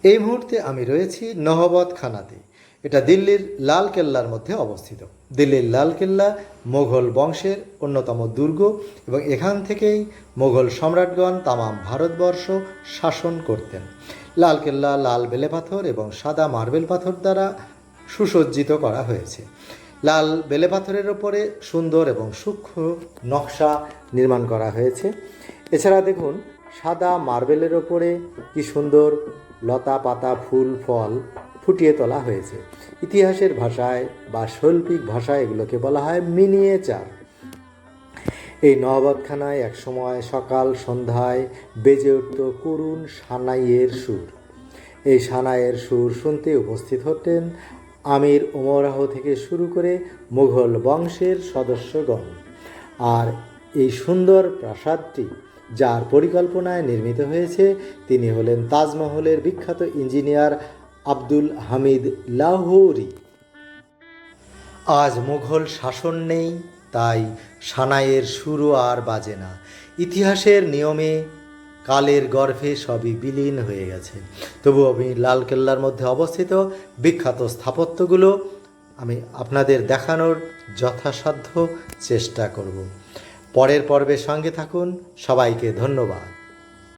এই মুহূর্তে আমি রয়েছি নহবত খানাতে। এটা দিল্লির লাল কেল্লার মধ্যে অবস্থিত। দিল্লির লাল কেল্লা মোঘল বংশের অন্যতম দুর্গ এবং এখান থেকেই মোঘল সম্রাটগণ তামাম ভারতবর্ষ শাসন করতেন। লাল কেল্লা লাল বেলে পাথর এবং সাদা মার্বেল পাথর দ্বারা সুসজ্জিত করা হয়েছে। লাল বেলে পাথরের ওপরে সুন্দর এবং সূক্ষ্ম নকশা নির্মাণ করা হয়েছে। এছাড়া দেখুন, সাদা মার্বেলের ওপরে কি সুন্দর লতা পাতা ফুল ফল ফুটিয়ে তোলা হয়েছে। ইতিহাসের ভাষায় বা শৈল্পিক ভাষায় এগুলোকে বলা হয় মিনিয়েচার। এই নহবতখানায় একসময় সকাল সন্ধ্যায় বেজে উঠত করুণ সানাইয়ের সুর। এই সানাইয়ের সুর শুনতে উপস্থিত হতেন আমির উমরাহ থেকে শুরু করে মুঘল বংশের সদস্যগণ। আর এই সুন্দর প্রাসাদটি যার পরিকল্পনায় নির্মিত হয়েছে তিনি হলেন তাজমহলের বিখ্যাত ইঞ্জিনিয়ার আব্দুল হামিদ লাহোরি। আজ মুঘল শাসন নেই, তাই সানাইয়ের সুরও আর বাজে না। ইতিহাসের নিয়মে কালের গর্ভে সবই বিলীন হয়ে গেছে। তবু আমি লালকেল্লার মধ্যে অবস্থিত বিখ্যাত স্থাপত্যগুলো আমি আপনাদের দেখানোর যথাসাধ্য চেষ্টা করব। পরের পর্বের সঙ্গে থাকুন। সবাইকে ধন্যবাদ।